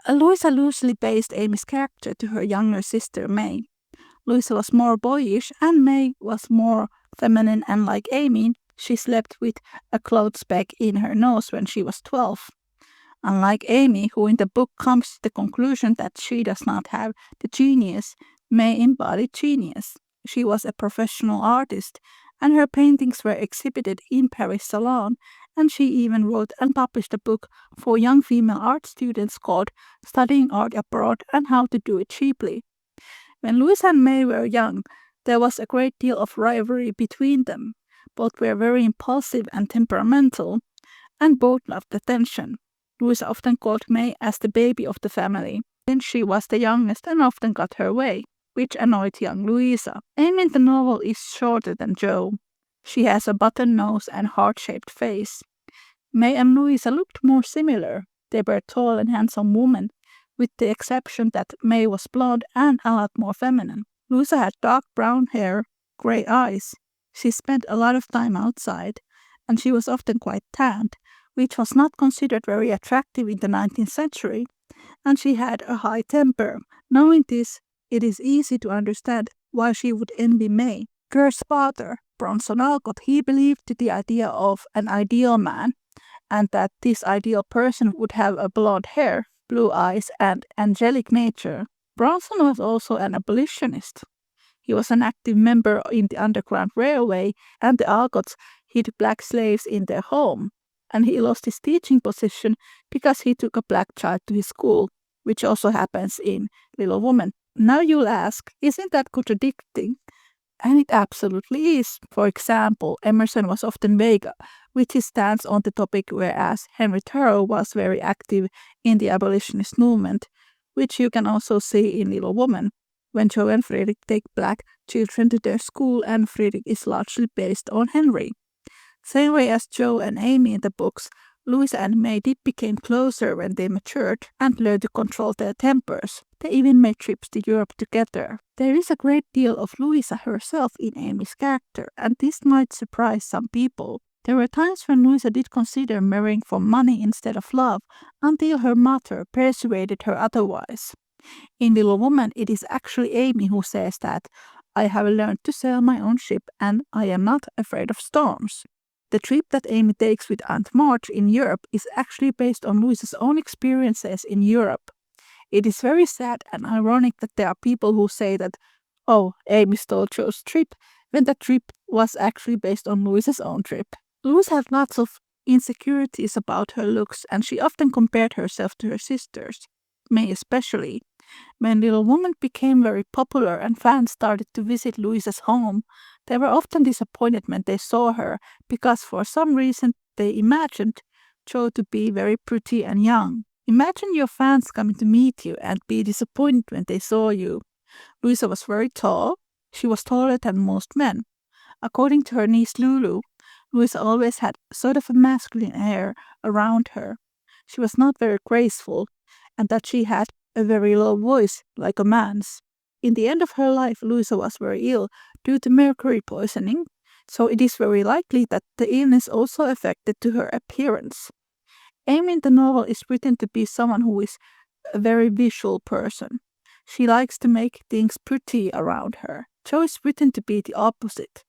Louisa loosely based Amy's character to her younger sister May. Louisa was more boyish and May was more feminine, and like Amy, she slept with a clothes peg in her nose when she was 12. Unlike Amy, who in the book comes to the conclusion that she does not have the genius, May embodied genius. She was a professional artist, and her paintings were exhibited in Paris Salon, and she even wrote and published a book for young female art students called Studying Art Abroad and How to Do It Cheaply. When Louisa and May were young, there was a great deal of rivalry between them. Both were very impulsive and temperamental, and both loved attention. Louisa often called May as the baby of the family, since she was the youngest and often got her way, which annoyed young Louisa. Amy in the novel is shorter than Jo. She has a button nose and heart-shaped face. May and Louisa looked more similar. They were tall and handsome women, with the exception that May was blonde and a lot more feminine. Louisa had dark brown hair, grey eyes. She spent a lot of time outside, and she was often quite tanned, which was not considered very attractive in the 19th century, and she had a high temper. Knowing this, it is easy to understand why she would envy May. Kerr's father, Bronson Alcott, he believed in the idea of an ideal man, and that this ideal person would have a blonde hair, blue eyes, and angelic nature. Bronson was also an abolitionist. He was an active member in the Underground Railway, and the Alcotts hid black slaves in their home, and he lost his teaching position because he took a black child to his school, which also happens in Little Woman. Now you'll ask, isn't that contradicting? And it absolutely is. For example, Emerson was often vague with his stance on the topic, whereas Henry Thoreau was very active in the abolitionist movement, which you can also see in Little Woman, when Jo and Frederick take black children to their school, and Frederick is largely based on Henry. Same way as Jo and Amy in the books, Louisa and May did become closer when they matured and learned to control their tempers. They even made trips to Europe together. There is a great deal of Louisa herself in Amy's character, and this might surprise some people. There were times when Louisa did consider marrying for money instead of love, until her mother persuaded her otherwise. In Little Woman, it is actually Amy who says that, "I have learned to sail my own ship, and I am not afraid of storms." The trip that Amy takes with Aunt March in Europe is actually based on Louisa's own experiences in Europe. It is very sad and ironic that there are people who say that, oh, Amy stole Jo's trip, when the trip was actually based on Louisa's own trip. Louisa had lots of insecurities about her looks, and she often compared herself to her sisters, May especially. When Little Woman became very popular and fans started to visit Louisa's home, they were often disappointed when they saw her, because for some reason they imagined Jo to be very pretty and young. Imagine your fans coming to meet you and be disappointed when they saw you. Louisa was very tall. She was taller than most men. According to her niece Lulu, Louisa always had sort of a masculine air around her. She was not very graceful, and that she had a very low voice, like a man's. In the end of her life, Louisa was very ill due to mercury poisoning, so it is very likely that the illness also affected to her appearance. Amy in the novel is written to be someone who is a very visual person. She likes to make things pretty around her. Jo is written to be the opposite,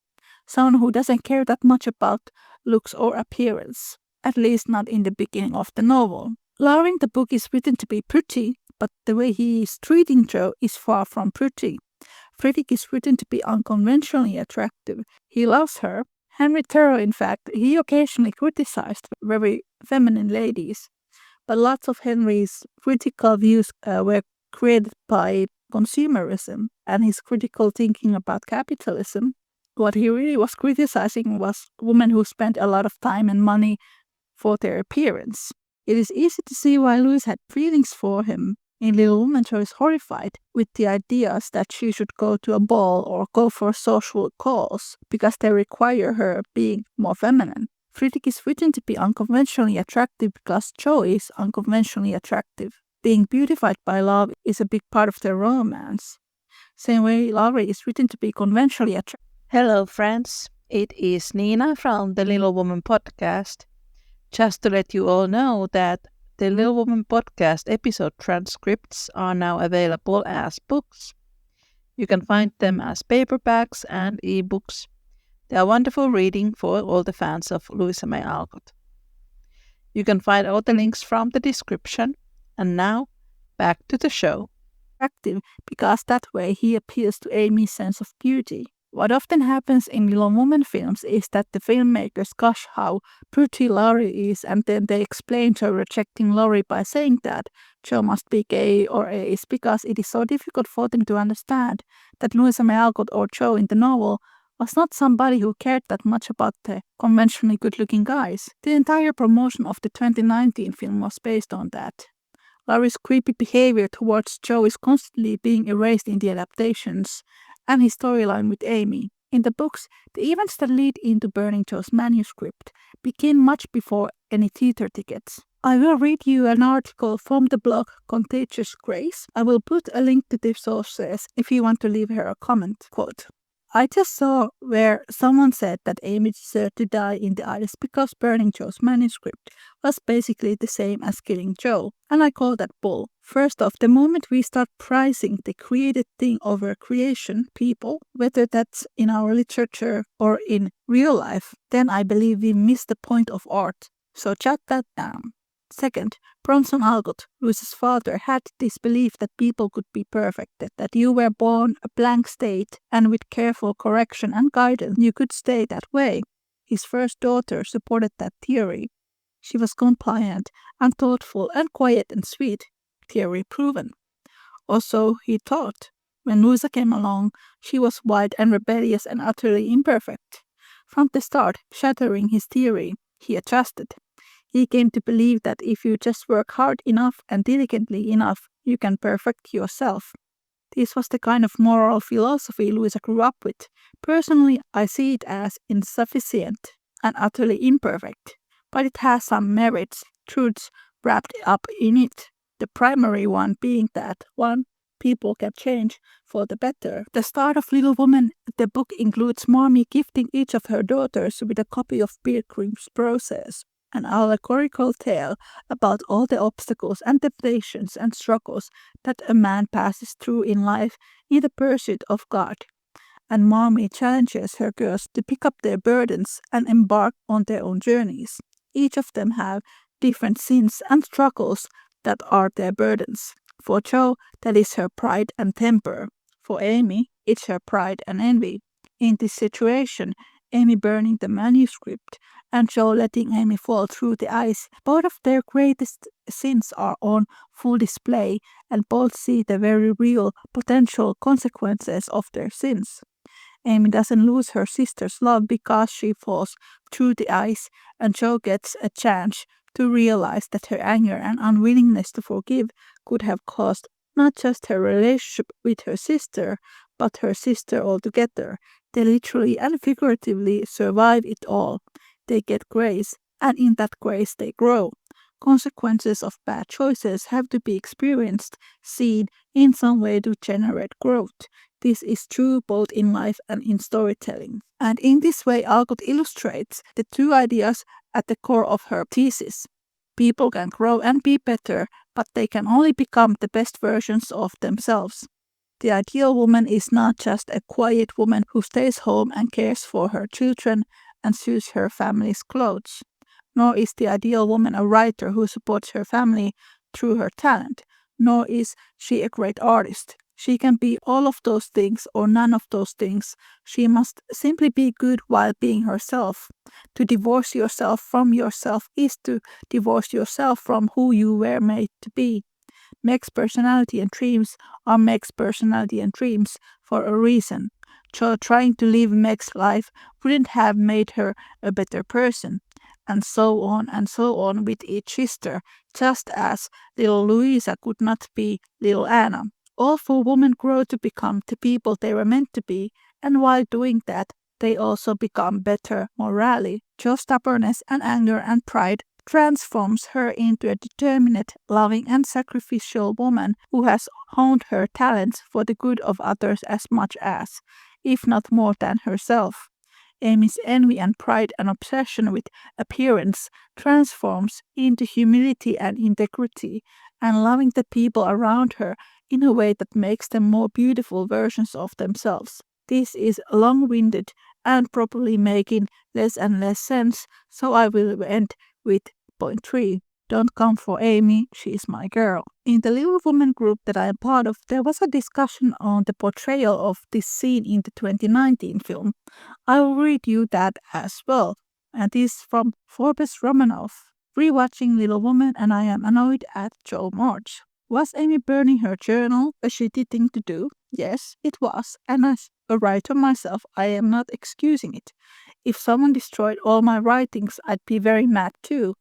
someone who doesn't care that much about looks or appearance, at least not in the beginning of the novel. Laurie in the book is written to be pretty, but the way he is treating Jo is far from pretty. Frederick is written to be unconventionally attractive. He loves her. Henry Thoreau, in fact, he occasionally criticized very feminine ladies, but lots of Henry's critical views were created by consumerism and his critical thinking about capitalism. What he really was criticizing was women who spent a lot of time and money for their appearance. It is easy to see why Louisa had feelings for him. In Little Woman, Jo is horrified with the ideas that she should go to a ball or go for social calls because they require her being more feminine. Frederick is written to be unconventionally attractive because Jo is unconventionally attractive. Being beautified by love is a big part of their romance. Same way, Laurie is written to be conventionally attractive. Hello, friends. It is Niina from the Little Woman podcast. Just to let you all know that The Little Woman podcast episode transcripts are now available as books. You can find them as paperbacks and ebooks. They are wonderful reading for all the fans of Louisa May Alcott. You can find all the links from the description. And now, back to the show. Attractive because that way he appeals to Amy's sense of beauty. What often happens in Little Woman films is that the filmmakers gush how pretty Laurie is, and then they explain Joe rejecting Laurie by saying that Joe must be gay or ace because it is so difficult for them to understand that Louisa May Alcott or Joe in the novel was not somebody who cared that much about the conventionally good-looking guys. The entire promotion of the 2019 film was based on that. Laurie's creepy behavior towards Joe is constantly being erased in the adaptations, and his storyline with Amy. In the books, the events that lead into burning Joe's manuscript begin much before any theater tickets. I will read you an article from the blog Contagious Grace. I will put a link to the sources if you want to leave her a comment. Quote, I just saw where someone said that Amy deserved to die in the ice because burning Joe's manuscript was basically the same as killing Joe, and I call that bull. First off, the moment we start prizing the created thing over creation, people, whether that's in our literature or in real life, then I believe we miss the point of art. So jot that down. Second, Bronson Alcott, Louisa's father, had this belief that people could be perfect, that you were born a blank state and with careful correction and guidance you could stay that way. His first daughter supported that theory. She was compliant and thoughtful and quiet and sweet. Theory proven. Also, he thought, when Louisa came along, she was wild and rebellious and utterly imperfect. From the start, shattering his theory, he adjusted. He came to believe that if you just work hard enough and diligently enough, you can perfect yourself. This was the kind of moral philosophy Louisa grew up with. Personally, I see it as insufficient and utterly imperfect, but it has some merits, truths wrapped up in it. The primary one being that, one, people can change for the better. The start of Little Woman, the book includes Mommy gifting each of her daughters with a copy of Pilgrim's Process, an allegorical tale about all the obstacles and temptations and struggles that a man passes through in life in the pursuit of God. And Mommy challenges her girls to pick up their burdens and embark on their own journeys. Each of them have different sins and struggles that are their burdens. For Joe, that is her pride and temper. For Amy, it's her pride and envy. In this situation, Amy burning the manuscript and Joe letting Amy fall through the ice, both of their greatest sins are on full display, and both see the very real potential consequences of their sins. Amy doesn't lose her sister's love because she falls through the ice, and Joe gets a chance to realize that her anger and unwillingness to forgive could have caused not just her relationship with her sister, but her sister altogether. They literally and figuratively survive it all. They get grace, and in that grace they grow. Consequences of bad choices have to be experienced, seen in some way to generate growth. This is true both in life and in storytelling. And in this way, Alcott illustrates the two ideas at the core of her thesis. People can grow and be better, but they can only become the best versions of themselves. The ideal woman is not just a quiet woman who stays home and cares for her children and sews her family's clothes. Nor is the ideal woman a writer who supports her family through her talent. Nor is she a great artist. She can be all of those things or none of those things. She must simply be good while being herself. To divorce yourself from yourself is to divorce yourself from who you were made to be. Meg's personality and dreams are Meg's personality and dreams for a reason. So trying to live Meg's life wouldn't have made her a better person. And so on with each sister, just as little Louisa could not be little Anna. All four women grow to become the people they were meant to be, and while doing that, they also become better morally. Joe's stubbornness and anger and pride transforms her into a determined, loving and sacrificial woman who has honed her talents for the good of others as much as, if not more than herself. Amy's envy and pride and obsession with appearance transforms into humility and integrity, and loving the people around her in a way that makes them more beautiful versions of themselves. This is long-winded and probably making less and less sense, so I will end with point 3. Don't come for Amy, she's my girl. In the Little Women group that I am part of, there was a discussion on the portrayal of this scene in the 2019 film. I will read you that as well. And this is from Forbes Romanoff. Rewatching Little Woman, and I am annoyed at Joe March. Was Amy burning her journal a shitty thing to do? Yes, it was, and as a writer myself, I am not excusing it. If someone destroyed all my writings, I'd be very mad too.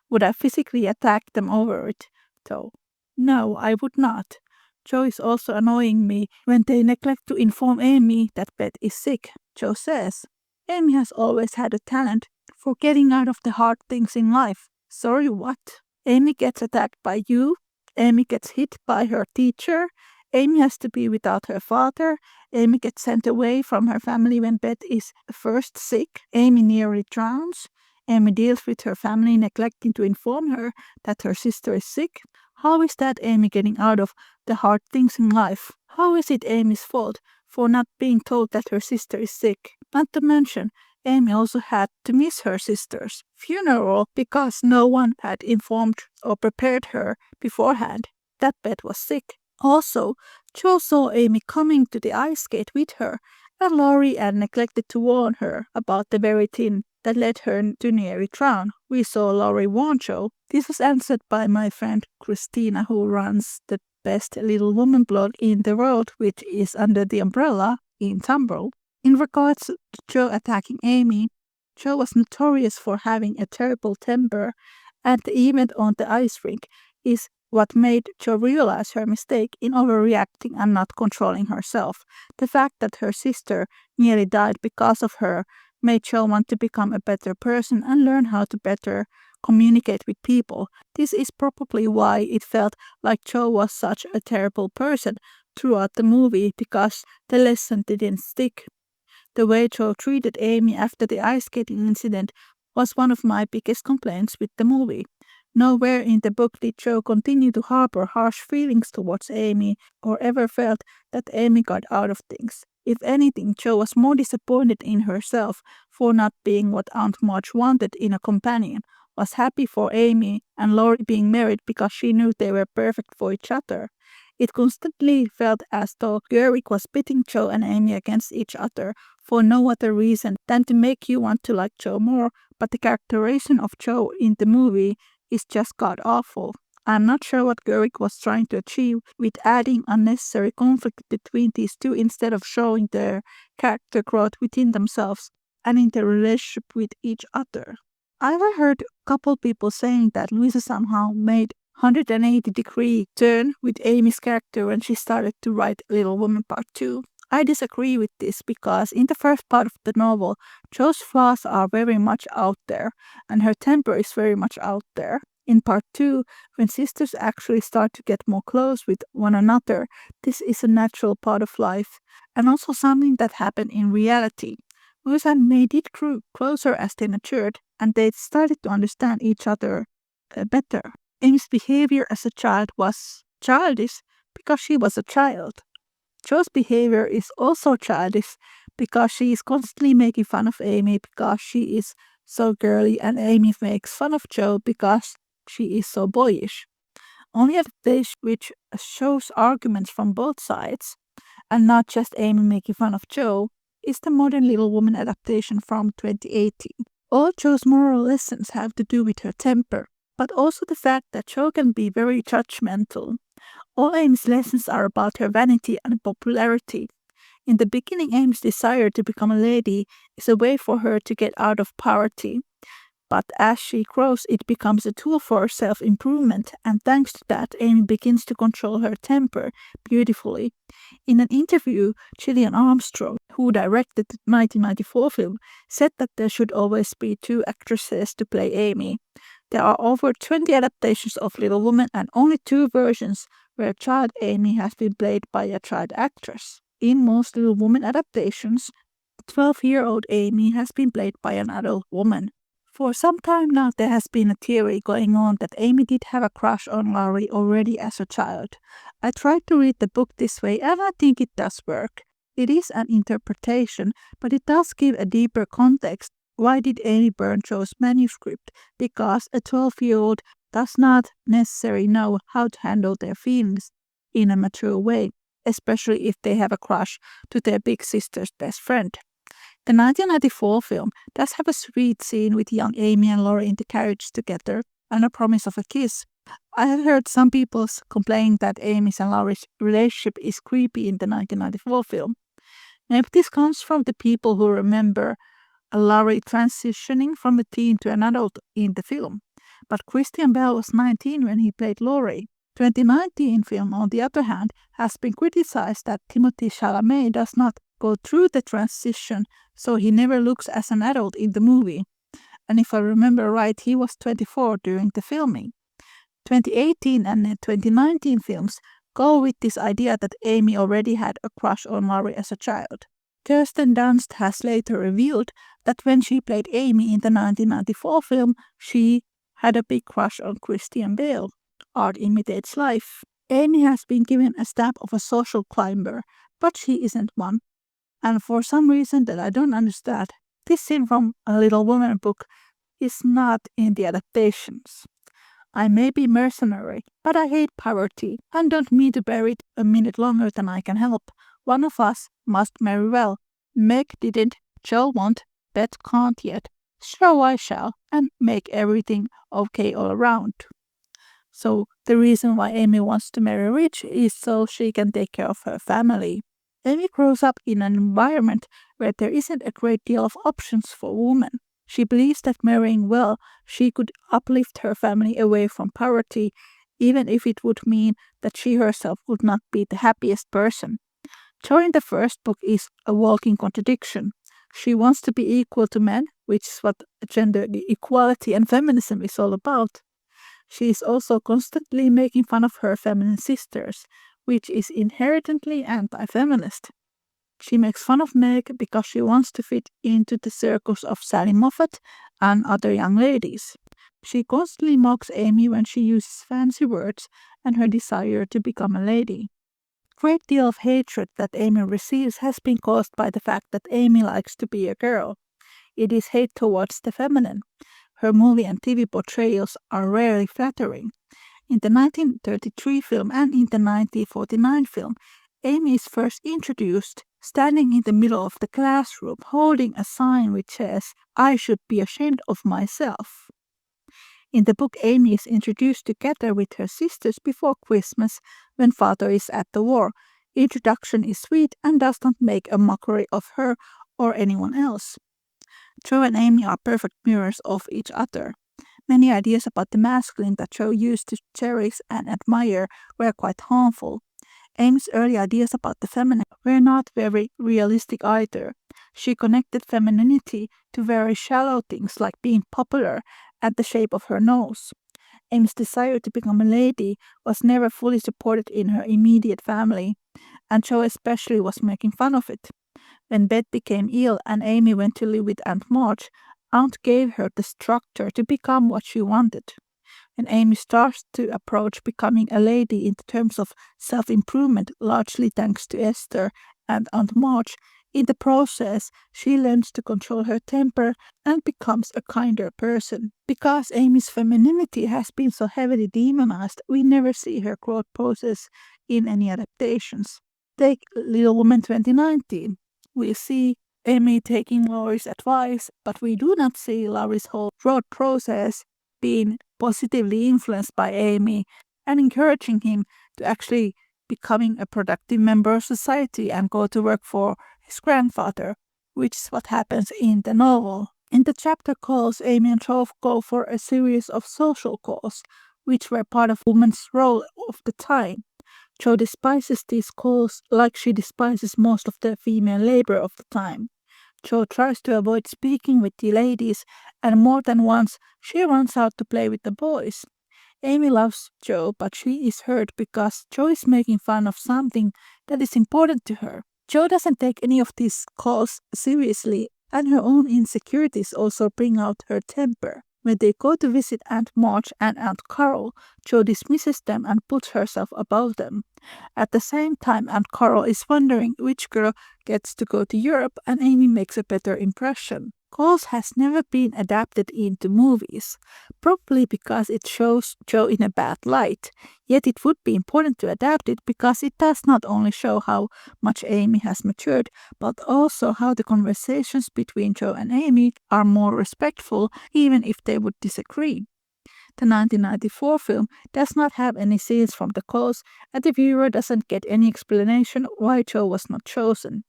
Would I physically attack them over it, though? No, I would not. Joe is also annoying me when they neglect to inform Amy that Beth is sick. Joe says, Amy has always had a talent for getting out of the hard things in life. Sorry, what? Amy gets attacked by you. Amy gets hit by her teacher. Amy has to be without her father. Amy gets sent away from her family when Beth is first sick. Amy nearly drowns. Amy deals with her family neglecting to inform her that her sister is sick. How is that Amy getting out of the hard things in life? How is it Amy's fault for not being told that her sister is sick? Not to mention, Amy also had to miss her sister's funeral because no one had informed or prepared her beforehand that Beth was sick. Also, Joe saw Amy coming to the ice skate with her, and Laurie and neglected to warn her about the very thing that led her to nearly drown. We saw Laurie warn Joe. This was answered by my friend Christina, who runs the best Little Woman blog in the world, which is under the umbrella in Tumblr. In regards to Joe attacking Amy, Joe was notorious for having a terrible temper, and the event on the ice rink is what made Jo realize her mistake in overreacting and not controlling herself. The fact that her sister nearly died because of her made Jo want to become a better person and learn how to better communicate with people. This is probably why it felt like Jo was such a terrible person throughout the movie, because the lesson didn't stick. The way Jo treated Amy after the ice skating incident was one of my biggest complaints with the movie. Nowhere in the book did Jo continue to harbor harsh feelings towards Amy or ever felt that Amy got out of things. If anything, Jo was more disappointed in herself for not being what Aunt March wanted in a companion, was happy for Amy and Laurie being married because she knew they were perfect for each other. It constantly felt as though Gerwig was pitting Jo and Amy against each other for no other reason than to make you want to like Jo more, but the characterization of Jo in the movie is just god-awful. I'm not sure what Gerwig was trying to achieve with adding unnecessary conflict between these two instead of showing their character growth within themselves and in their relationship with each other. I've heard a couple people saying that Louisa somehow made 180-degree turn with Amy's character when she started to write Little Woman Part 2. I disagree with this because in the first part of the novel, Jo's flaws are very much out there and her temper is very much out there. In Part 2, when sisters actually start to get more close with one another, this is a natural part of life and also something that happened in reality. Louisa and May did grow closer as they matured and they started to understand each other better. Amy's behavior as a child was childish because she was a child. Jo's behavior is also childish because she is constantly making fun of Amy because she is so girly, and Amy makes fun of Jo because she is so boyish. Only adaptation which shows arguments from both sides, and not just Amy making fun of Jo, is the modern Little Woman adaptation from 2018. All Jo's moral lessons have to do with her temper, but also the fact that Jo can be very judgmental. All Amy's lessons are about her vanity and popularity. In the beginning, Amy's desire to become a lady is a way for her to get out of poverty. But as she grows, it becomes a tool for self-improvement, and thanks to that, Amy begins to control her temper beautifully. In an interview, Gillian Armstrong, who directed the 1994 film, said that there should always be 2 actresses to play Amy. There are over 20 adaptations of Little Woman and only 2 versions where child Amy has been played by a child actress. In most Little Woman adaptations, 12-year-old Amy has been played by an adult woman. For some time now there has been a theory going on that Amy did have a crush on Laurie already as a child. I tried to read the book this way and I think it does work. It is an interpretation, but it does give a deeper context. Why did Amy burn Joe's manuscript? Because a 12-year-old does not necessarily know how to handle their feelings in a mature way, especially if they have a crush to their big sister's best friend. The 1994 film does have a sweet scene with young Amy and Laurie in the carriage together and a promise of a kiss. I have heard some people complain that Amy's and Laurie's relationship is creepy in the 1994 film. Maybe this comes from the people who remember Laurie transitioning from a teen to an adult in the film. But Christian Bale was 19 when he played Laurie. 2019 film, on the other hand, has been criticized that Timothée Chalamet does not go through the transition, so he never looks as an adult in the movie. And if I remember right, he was 24 during the filming. 2018 and 2019 films go with this idea that Amy already had a crush on Laurie as a child. Kirsten Dunst has later revealed that when she played Amy in the 1994 film, she had a big crush on Christian Bale. Art imitates life. Amy has been given a stamp of a social climber, but she isn't one. And for some reason that I don't understand, this scene from a Little Woman book is not in the adaptations. I may be mercenary, but I hate poverty and don't mean to bear it a minute longer than I can help. One of us must marry well. Meg didn't, Joe won't, Beth can't yet. So I shall, and make everything okay all around. So the reason why Amy wants to marry rich is so she can take care of her family. Amy grows up in an environment where there isn't a great deal of options for women. She believes that marrying well, she could uplift her family away from poverty, even if it would mean that she herself would not be the happiest person. Jo in the first book is a walking contradiction. She wants to be equal to men, which is what gender equality and feminism is all about. She is also constantly making fun of her feminine sisters, which is inherently anti-feminist. She makes fun of Meg because she wants to fit into the circles of Sally Moffat and other young ladies. She constantly mocks Amy when she uses fancy words and her desire to become a lady. A great deal of hatred that Amy receives has been caused by the fact that Amy likes to be a girl. It is hate towards the feminine. Her movie and TV portrayals are rarely flattering. In the 1933 film and in the 1949 film, Amy is first introduced standing in the middle of the classroom holding a sign which says, "I should be ashamed of myself." In the book, Amy is introduced together with her sisters before Christmas when father is at the war. Introduction is sweet and does not make a mockery of her or anyone else. Jo and Amy are perfect mirrors of each other. Many ideas about the masculine that Jo used to cherish and admire were quite harmful. Amy's early ideas about the feminine were not very realistic either. She connected femininity to very shallow things like being popular and the shape of her nose. Amy's desire to become a lady was never fully supported in her immediate family, and Jo especially was making fun of it. When Beth became ill and Amy went to live with Aunt March, Aunt gave her the structure to become what she wanted. When Amy starts to approach becoming a lady in terms of self-improvement, largely thanks to Esther and Aunt March, in the process, she learns to control her temper and becomes a kinder person. Because Amy's femininity has been so heavily demonized, we never see her growth process in any adaptations. Take Little Woman 2019. We see Amy taking Laurie's advice, but we do not see Laurie's whole growth process being positively influenced by Amy and encouraging him to actually becoming a productive member of society and go to work for his grandfather, which is what happens in the novel. In the chapter calls, Amy and Jo go for a series of social calls, which were part of women's role of the time. Jo despises these calls like she despises most of the female labor of the time. Jo tries to avoid speaking with the ladies, and more than once she runs out to play with the boys. Amy loves Jo, but she is hurt because Jo is making fun of something that is important to her. Jo doesn't take any of these calls seriously, and her own insecurities also bring out her temper. When they go to visit Aunt March and Aunt Carol, Jo dismisses them and puts herself above them. At the same time, Aunt Carol is wondering which girl gets to go to Europe, and Amy makes a better impression. Calls has never been adapted into movies, probably because it shows Jo in a bad light. Yet it would be important to adapt it because it does not only show how much Amy has matured, but also how the conversations between Jo and Amy are more respectful, even if they would disagree. The 1994 film does not have any scenes from the calls, and the viewer doesn't get any explanation why Jo was not chosen.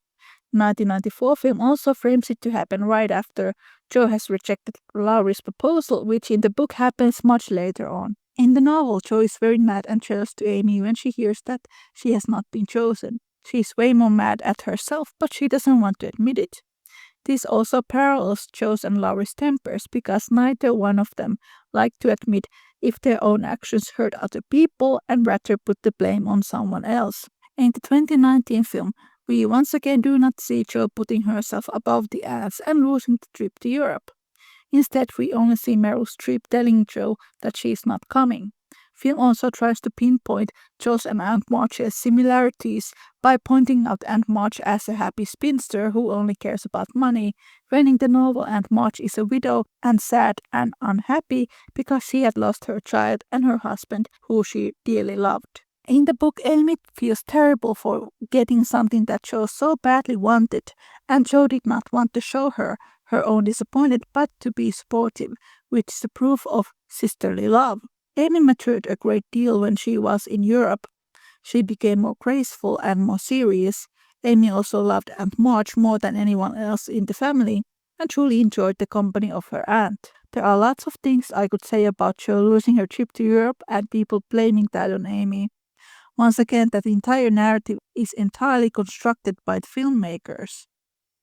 1994 film also frames it to happen right after Jo has rejected Laurie's proposal, which in the book happens much later on. In the novel, Jo is very mad and jealous to Amy when she hears that she has not been chosen. She is way more mad at herself, but she doesn't want to admit it. This also parallels Jo's and Laurie's tempers because neither one of them like to admit if their own actions hurt other people and rather put the blame on someone else. In the 2019 film, we once again do not see Jo putting herself above the ads and losing the trip to Europe. Instead, we only see Meryl Streep telling Jo that she is not coming. Film also tries to pinpoint Jo's and Aunt March's similarities by pointing out Aunt March as a happy spinster who only cares about money, when in the novel Aunt March is a widow and sad and unhappy because she had lost her child and her husband who she dearly loved. In the book, Amy feels terrible for getting something that Jo so badly wanted, and Jo did not want to show her own disappointment but to be supportive, which is a proof of sisterly love. Amy matured a great deal when she was in Europe. She became more graceful and more serious. Amy also loved Aunt March more than anyone else in the family and truly enjoyed the company of her aunt. There are lots of things I could say about Jo losing her trip to Europe and people blaming that on Amy. Once again, that entire narrative is entirely constructed by the filmmakers.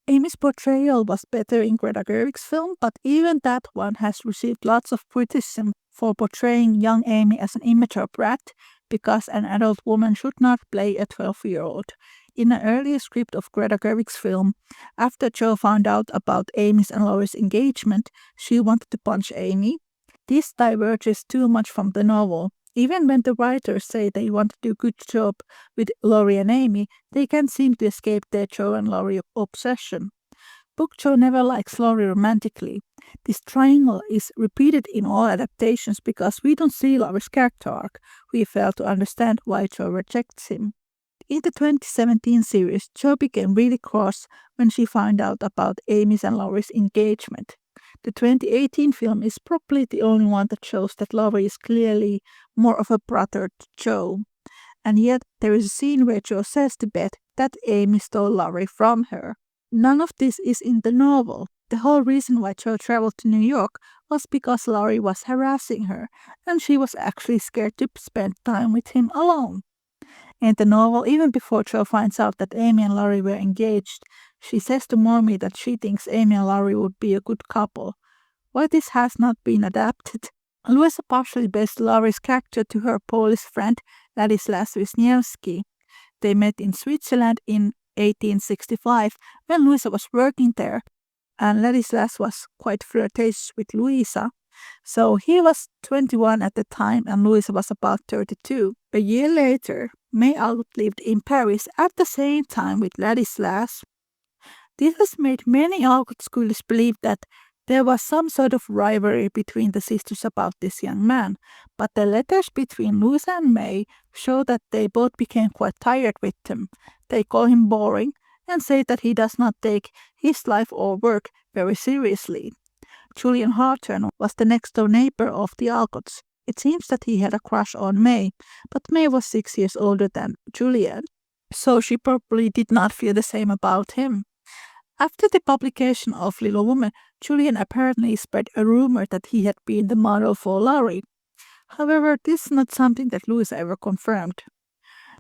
Amy's portrayal was better in Greta Gerwig's film, but even that one has received lots of criticism for portraying young Amy as an immature brat because an adult woman should not play a 12-year-old. In an earlier script of Greta Gerwig's film, after Jo found out about Amy's and Laurie's engagement, she wanted to punch Amy. This diverges too much from the novel. Even when the writers say they want to do a good job with Laurie and Amy, they can't seem to escape their Jo and Laurie obsession. Book Jo never likes Laurie romantically. This triangle is repeated in all adaptations because we don't see Laurie's character arc. We fail to understand why Jo rejects him. In the 2017 series, Jo became really cross when she found out about Amy's and Laurie's engagement. The 2018 film is probably the only one that shows that Laurie is clearly more of a brother to Jo. And yet there is a scene where Jo says to Beth that Amy stole Laurie from her. None of this is in the novel. The whole reason why Jo traveled to New York was because Laurie was harassing her, and she was actually scared to spend time with him alone. In the novel, even before Jo finds out that Amy and Laurie were engaged, she says to Mommy that she thinks Amy and Laurie would be a good couple. Why this has not been adapted? Louisa partially based Laurie's character to her Polish friend Ladislas Wisniewski. They met in Switzerland in 1865 when Louisa was working there, and Ladislas was quite flirtatious with Louisa. So he was 21 at the time and Louisa was about 32. A year later, May Alcott lived in Paris at the same time with Ladislas. This has made many Alcott scholars believe that there was some sort of rivalry between the sisters about this young man, but the letters between Louisa and May show that they both became quite tired with him. They call him boring and say that he does not take his life or work very seriously. Julian Hawthorne was the next-door neighbor of the Alcotts. It seems that he had a crush on May, but May was 6 years older than Julian, so she probably did not feel the same about him. After the publication of Little Woman, Julian apparently spread a rumor that he had been the model for Laurie. However, this is not something that Louisa ever confirmed.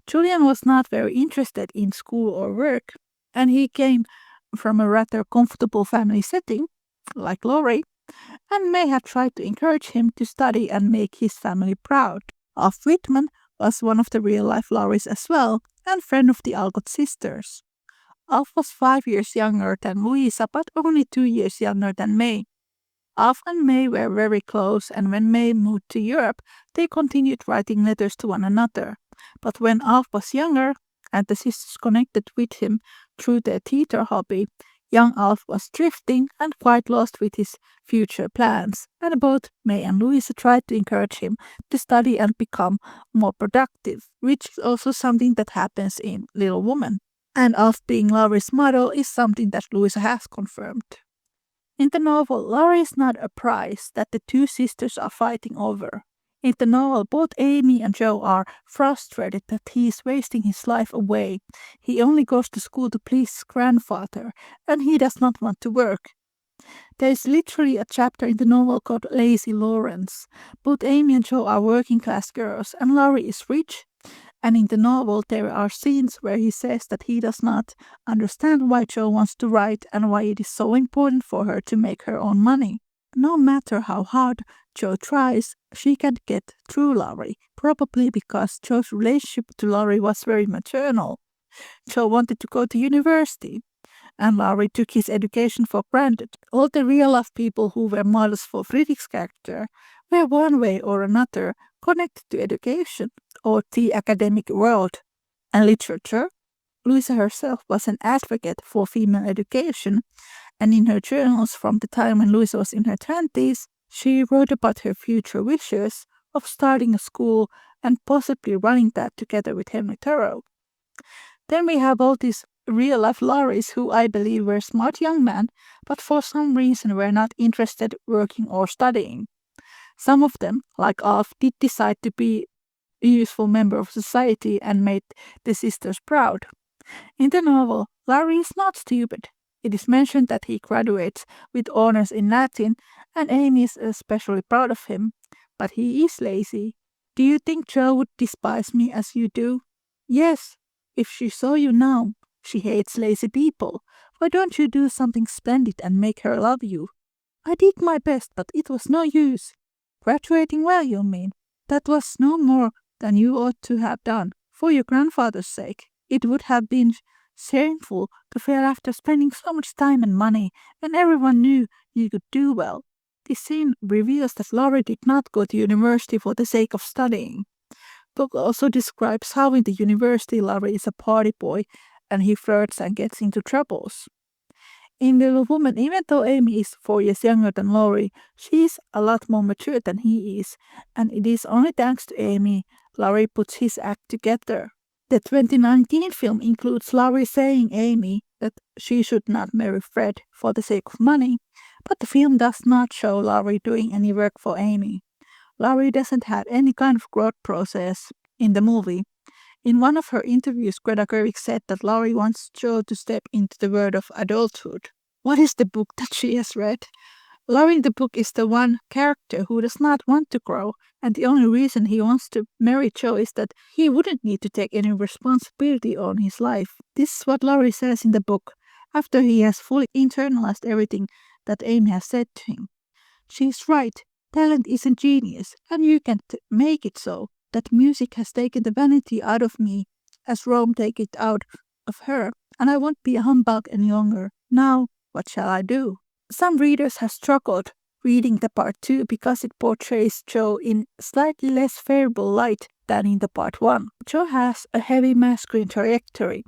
Julian was not very interested in school or work, and he came from a rather comfortable family setting, like Laurie, and May had tried to encourage him to study and make his family proud. Alf Whitman was one of the real-life Lauries as well, and friend of the Alcott sisters. Alf was 5 years younger than Louisa, but only 2 years younger than May. Alf and May were very close, and when May moved to Europe, they continued writing letters to one another. But when Alf was younger, and the sisters connected with him through their theater hobby, young Alf was drifting and quite lost with his future plans, and both May and Louisa tried to encourage him to study and become more productive, which is also something that happens in Little Woman. And Alf being Laurie's model is something that Louisa has confirmed. In the novel, Laurie is not a prize that the two sisters are fighting over. In the novel, both Amy and Joe are frustrated that he is wasting his life away. He only goes to school to please his grandfather, and he does not want to work. There is literally a chapter in the novel called Lazy Lawrence. Both Amy and Joe are working class girls, and Laurie is rich. And in the novel, there are scenes where he says that he does not understand why Joe wants to write and why it is so important for her to make her own money. No matter how hard Joe tries, she can't get through Laurie, probably because Joe's relationship to Laurie was very maternal. Joe wanted to go to university, and Laurie took his education for granted. All the real-life people who were models for Friedrich's character were one way or another connected to education or the academic world and literature. Louisa herself was an advocate for female education, and in her journals from the time when Louisa was in her 20s, she wrote about her future wishes of starting a school and possibly running that together with Henry Thoreau. Then we have all these real-life Lauries who I believe were smart young men, but for some reason were not interested working or studying. Some of them, like Alf, did decide to be a useful member of society and made the sisters proud. In the novel, Laurie is not stupid. It is mentioned that he graduates with honors in Latin, and Amy is especially proud of him, but he is lazy. Do you think Joe would despise me as you do? Yes, if she saw you now. She hates lazy people. Why don't you do something splendid and make her love you? I did my best, but it was no use. Graduating well, you mean? That was no more than you ought to have done, for your grandfather's sake. It would have been shameful to fail after spending so much time and money when everyone knew you could do well. This scene reveals that Laurie did not go to university for the sake of studying. The book also describes how in the university Laurie is a party boy and he flirts and gets into troubles. In Little Woman, even though Amy is 4 years younger than Laurie, she is a lot more mature than he is, and it is only thanks to Amy Laurie puts his act together. The 2019 film includes Laurie saying Amy that she should not marry Fred for the sake of money, but the film does not show Laurie doing any work for Amy. Laurie doesn't have any kind of growth process in the movie. In one of her interviews, Greta Gerwig said that Laurie wants Joe to step into the world of adulthood. What is the book that she has read? Laurie in the book is the one character who does not want to grow, and the only reason he wants to marry Joe is that he wouldn't need to take any responsibility on his life. This is what Laurie says in the book, after he has fully internalized everything that Amy has said to him. She's right, talent isn't genius, and you can't make it so. That music has taken the vanity out of me, as Rome take it out of her, and I won't be a humbug any longer. Now, what shall I do? Some readers have struggled reading the part 2 because it portrays Joe in slightly less favorable light than in the part 1. Joe has a heavy masculine trajectory.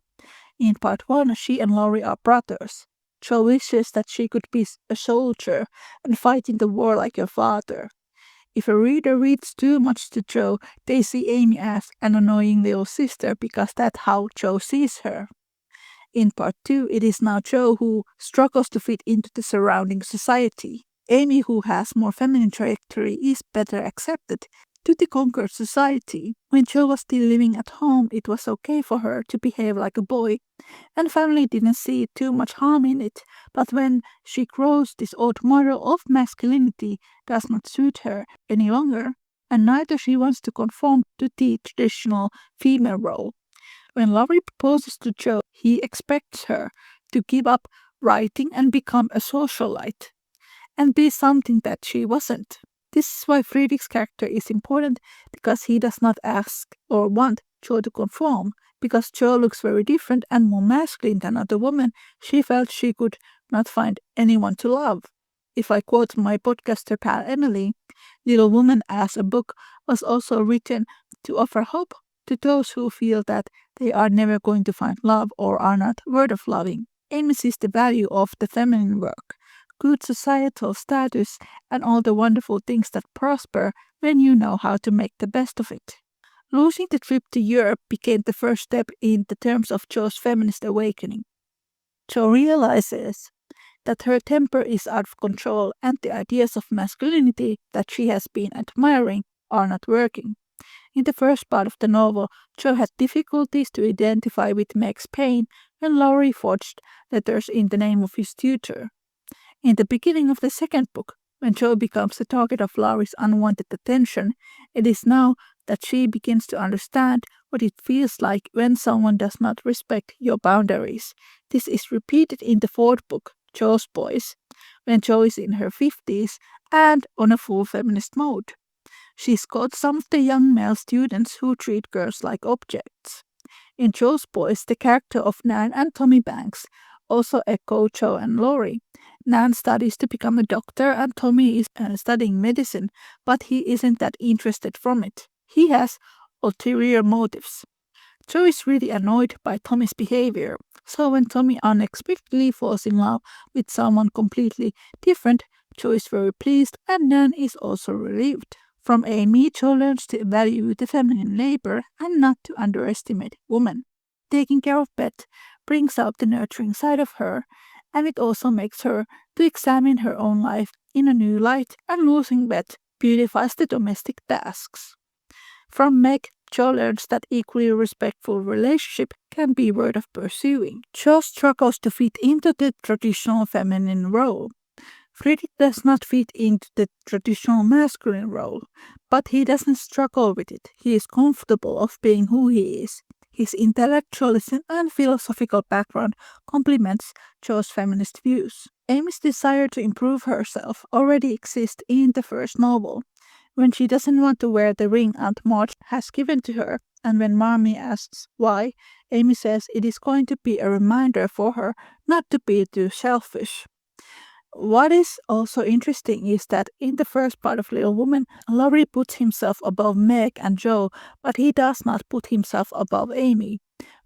In part 1, she and Laurie are brothers. Joe wishes that she could be a soldier and fight in the war like her father. If a reader reads too much to Joe, they see Amy as an annoying little sister because that's how Joe sees her. In part 2, it is now Joe who struggles to fit into the surrounding society. Amy, who has more feminine trajectory, is better accepted to the conquered society. When Joe was still living at home, it was okay for her to behave like a boy, and family didn't see too much harm in it, but when she grows, this old model of masculinity does not suit her any longer, and neither she wants to conform to the traditional female role. When Laurie proposes to Joe, he expects her to give up writing and become a socialite, and be something that she wasn't. This is why Friedrich's character is important, because he does not ask or want Jo to conform. Because Jo looks very different and more masculine than other women, she felt she could not find anyone to love. If I quote my podcaster pal Emily, Little Woman as a book was also written to offer hope to those who feel that they are never going to find love or are not worth of loving. Amy sees the value of the feminine work, good societal status, and all the wonderful things that prosper when you know how to make the best of it. Losing the trip to Europe became the first step in the terms of Jo's feminist awakening. Jo realizes that her temper is out of control and the ideas of masculinity that she has been admiring are not working. In the first part of the novel, Jo had difficulties to identify with Meg's pain when Laurie forged letters in the name of his tutor. In the beginning of the second book, when Jo becomes the target of Laurie's unwanted attention, it is now that she begins to understand what it feels like when someone does not respect your boundaries. This is repeated in the fourth book, Jo's Boys, when Jo is in her 50s and on a full feminist mode. She's got some of the young male students who treat girls like objects. In Jo's Boys, the character of Nan and Tommy Banks also echo Jo and Laurie. Nan studies to become a doctor and Tommy is studying medicine, but he isn't that interested from it. He has ulterior motives. Jo is really annoyed by Tommy's behavior, so when Tommy unexpectedly falls in love with someone completely different, Jo is very pleased and Nan is also relieved. From Amy, Jo learns to value the feminine labor and not to underestimate women. Taking care of Beth brings out the nurturing side of her, and it also makes her to examine her own life in a new light, and losing Beth beautifies the domestic tasks. From Meg, Jo learns that equally respectful relationship can be worth pursuing. Jo struggles to fit into the traditional feminine role. Friedrich does not fit into the traditional masculine role, but he doesn't struggle with it. He is comfortable of being who he is. His intellectualism and philosophical background complements Jo's feminist views. Amy's desire to improve herself already exists in the first novel. When she doesn't want to wear the ring Aunt March has given to her, and when Marmee asks why, Amy says it is going to be a reminder for her not to be too selfish. What is also interesting is that in the first part of Little Woman, Laurie puts himself above Meg and Jo, but he does not put himself above Amy.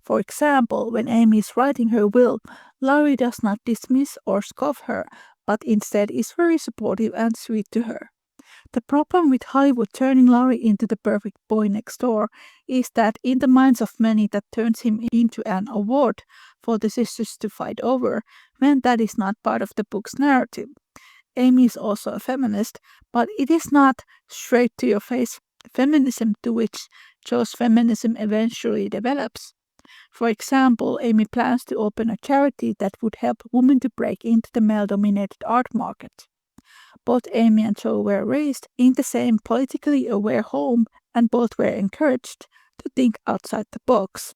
For example, when Amy is writing her will, Laurie does not dismiss or scoff her, but instead is very supportive and sweet to her. The problem with Hollywood turning Laurie into the perfect boy next door is that in the minds of many that turns him into an award for the sisters to fight over, when that is not part of the book's narrative. Amy is also a feminist, but it is not straight to your face feminism to which Jo's feminism eventually develops. For example, Amy plans to open a charity that would help women to break into the male-dominated art market. Both Amy and Jo were raised in the same politically aware home, and both were encouraged to think outside the box.